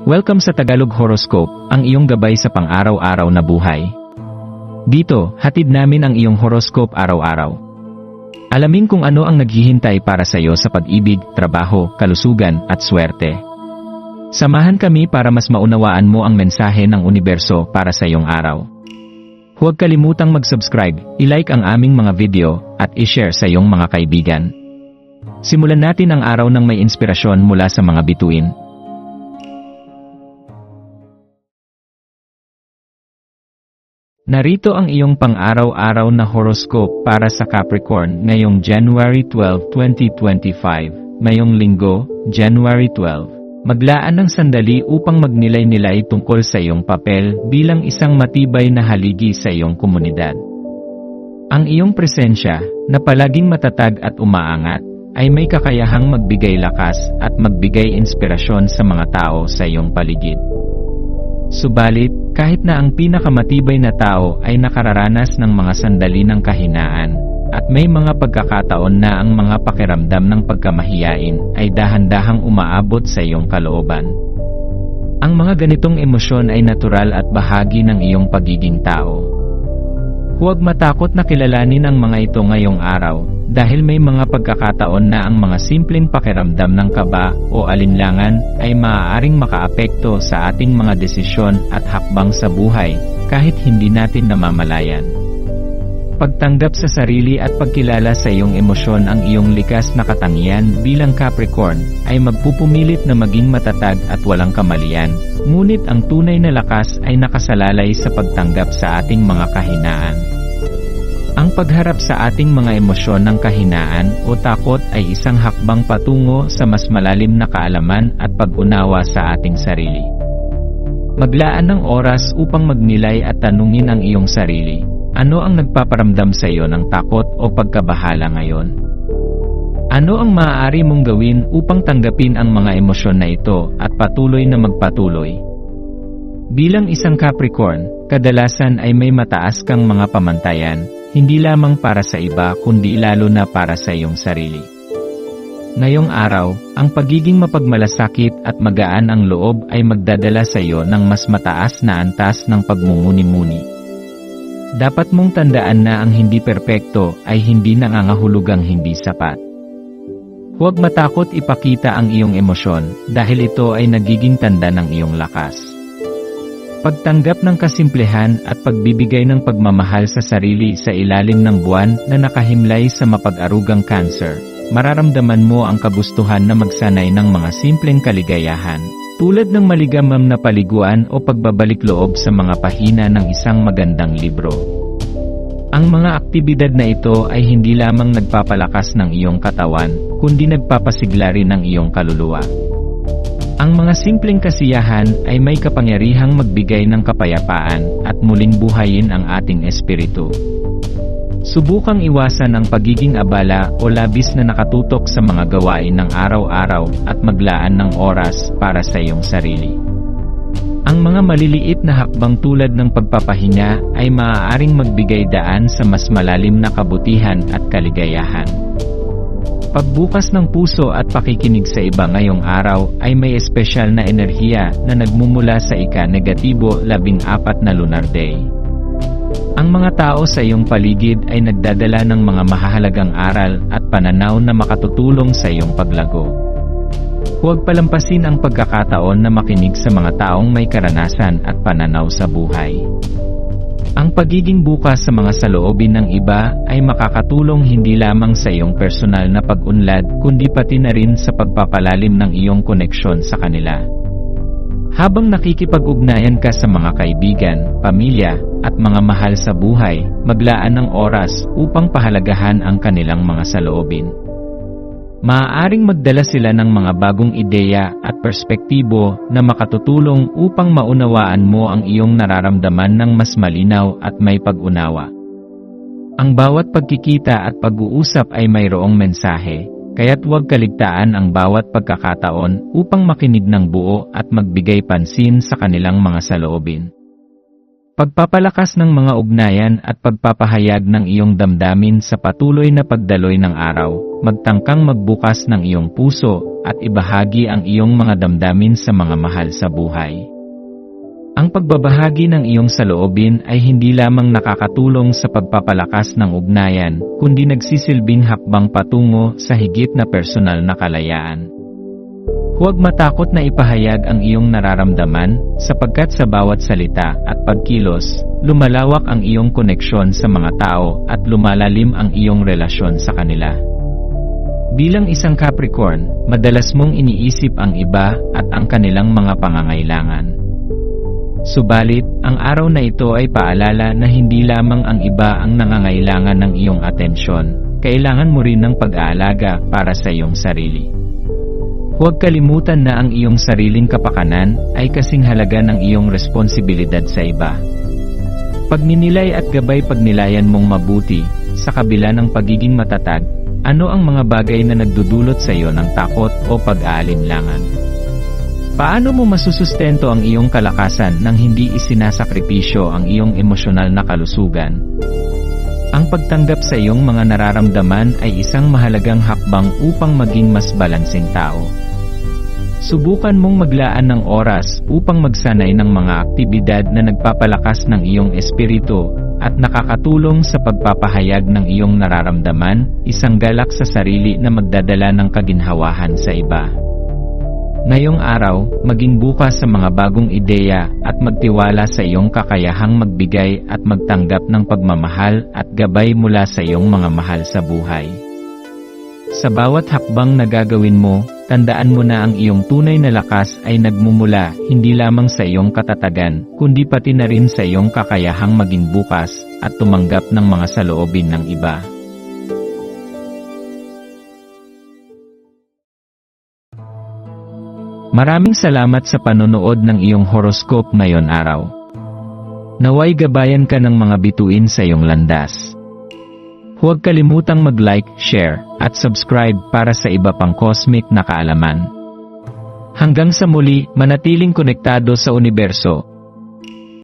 Welcome sa Tagalog Horoscope, ang iyong gabay sa pang-araw-araw na buhay. Dito, hatid namin ang iyong horoscope araw-araw. Alamin kung ano ang naghihintay para sa iyo sa pag-ibig, trabaho, kalusugan, at swerte. Samahan kami para mas maunawaan mo ang mensahe ng universo para sa iyong araw. Huwag kalimutang mag-subscribe, i-like ang aming mga video, at i-share sa iyong mga kaibigan. Simulan natin ang araw ng may inspirasyon mula sa mga bituin. Narito ang iyong pang-araw-araw na horoscope para sa Capricorn ngayong January 12, 2025, ngayong linggo, January 12. Maglaan ng sandali upang magnilay-nilay tungkol sa iyong papel bilang isang matibay na haligi sa iyong komunidad. Ang iyong presensya, na palaging matatag at umaangat, ay may kakayahang magbigay lakas at magbigay inspirasyon sa mga tao sa iyong paligid. Subalit, kahit na ang pinakamatibay na tao ay nakararanas ng mga sandali ng kahinaan, at may mga pagkakataon na ang mga pakiramdam ng pagkamahiyain ay dahan-dahang umaabot sa iyong kalooban. Ang mga ganitong emosyon ay natural at bahagi ng iyong pagiging tao. Huwag matakot na kilalanin ang mga ito ngayong araw, dahil may mga pagkakataon na ang mga simpleng pakiramdam ng kaba o alinlangan ay maaaring makaapekto sa ating mga desisyon at hakbang sa buhay, kahit hindi natin namamalayan. Pagtanggap sa sarili at pagkilala sa iyong emosyon ang iyong likas na katangian bilang Capricorn, ay magpupumilit na maging matatag at walang kamalian, ngunit ang tunay na lakas ay nakasalalay sa pagtanggap sa ating mga kahinaan. Ang pagharap sa ating mga emosyon ng kahinaan o takot ay isang hakbang patungo sa mas malalim na kaalaman at pag-unawa sa ating sarili. Maglaan ng oras upang magnilay at tanungin ang iyong sarili. Ano ang nagpaparamdam sa iyo ng takot o pagkabahala ngayon? Ano ang maaari mong gawin upang tanggapin ang mga emosyon na ito at patuloy na magpatuloy? Bilang isang Capricorn, kadalasan ay may mataas kang mga pamantayan, hindi lamang para sa iba kundi lalo na para sa iyong sarili. Ngayong araw, ang pagiging mapagmalasakit at magaan ang loob ay magdadala sa iyo ng mas mataas na antas ng pagmumuni-muni. Dapat mong tandaan na ang hindi perpekto ay hindi nangangahulugang hindi sapat. Huwag matakot ipakita ang iyong emosyon dahil ito ay nagiging tanda ng iyong lakas. Pagtanggap ng kasimplehan at pagbibigay ng pagmamahal sa sarili sa ilalim ng buwan na nakahimlay sa mapag-arugang Cancer, mararamdaman mo ang kagustuhan na magsanay ng mga simpleng kaligayahan, tulad ng maligamam na paliguan o pagbabalik loob sa mga pahina ng isang magandang libro. Ang mga aktibidad na ito ay hindi lamang nagpapalakas ng iyong katawan, kundi nagpapasigla rin ng iyong kaluluwa. Ang mga simpleng kasiyahan ay may kapangyarihang magbigay ng kapayapaan at muling buhayin ang ating espiritu. Subukang iwasan ang pagiging abala o labis na nakatutok sa mga gawain ng araw-araw at maglaan ng oras para sa iyong sarili. Ang mga maliliit na hakbang tulad ng pagpapahinga ay maaaring magbigay daan sa mas malalim na kabutihan at kaligayahan. Pagbukas ng puso at pakikinig sa iba ngayong araw ay may espesyal na enerhiya na nagmumula sa ika-negatibo 14 na lunar day. Ang mga tao sa iyong paligid ay nagdadala ng mga mahahalagang aral at pananaw na makatutulong sa iyong paglago. Huwag palampasin ang pagkakataon na makinig sa mga taong may karanasan at pananaw sa buhay. Ang pagiging bukas sa mga saloobin ng iba ay makakatulong hindi lamang sa iyong personal na pag-unlad kundi pati na rin sa pagpapalalim ng iyong koneksyon sa kanila. Habang nakikipag-ugnayan ka sa mga kaibigan, pamilya, at mga mahal sa buhay, maglaan ng oras upang pahalagahan ang kanilang mga saloobin. Maaaring magdala sila ng mga bagong ideya at perspektibo na makatutulong upang maunawaan mo ang iyong nararamdaman ng mas malinaw at may pag-unawa. Ang bawat pagkikita at pag-uusap ay mayroong mensahe, kaya't huwag kaligtaan ang bawat pagkakataon upang makinig ng buo at magbigay pansin sa kanilang mga saloobin. Pagpapalakas ng mga ugnayan at pagpapahayag ng iyong damdamin sa patuloy na pagdaloy ng araw, magtangkang magbukas ng iyong puso at ibahagi ang iyong mga damdamin sa mga mahal sa buhay. Ang pagbabahagi ng iyong saloobin ay hindi lamang nakakatulong sa pagpapalakas ng ugnayan, kundi nagsisilbing hakbang patungo sa higit na personal na kalayaan. Huwag matakot na ipahayag ang iyong nararamdaman, sapagkat sa bawat salita at pagkilos, lumalawak ang iyong koneksyon sa mga tao at lumalalim ang iyong relasyon sa kanila. Bilang isang Capricorn, madalas mong iniisip ang iba at ang kanilang mga pangangailangan. Subalit, ang araw na ito ay paalala na hindi lamang ang iba ang nangangailangan ng iyong atensyon, kailangan mo rin ng pag-aalaga para sa iyong sarili. Huwag kalimutan na ang iyong sariling kapakanan ay kasing halaga ng iyong responsibilidad sa iba. Pagninilay at gabay pagnilayan mong mabuti, sa kabila ng pagiging matatag, ano ang mga bagay na nagdudulot sa iyo ng takot o pag-aalinlangan? Paano mo masusustento ang iyong kalakasan nang hindi isinasakripisyo ang iyong emosyonal na kalusugan? Ang pagtanggap sa iyong mga nararamdaman ay isang mahalagang hakbang upang maging mas balanseng tao. Subukan mong maglaan ng oras upang magsanay ng mga aktibidad na nagpapalakas ng iyong espiritu at nakakatulong sa pagpapahayag ng iyong nararamdaman, isang galak sa sarili na magdadala ng kaginhawahan sa iba. Ngayong araw, maging bukas sa mga bagong ideya at magtiwala sa iyong kakayahang magbigay at magtanggap ng pagmamahal at gabay mula sa iyong mga mahal sa buhay. Sa bawat hakbang na gagawin mo, tandaan mo na ang iyong tunay na lakas ay nagmumula hindi lamang sa iyong katatagan, kundi pati na rin sa iyong kakayahang maging bukas at tumanggap ng mga saloobin ng iba. Maraming salamat sa panonood ng iyong horoscope ngayon araw. Naway gabayan ka ng mga bituin sa iyong landas. Huwag kalimutang mag-like, share, at subscribe para sa iba pang cosmic na kaalaman. Hanggang sa muli, manatiling konektado sa universo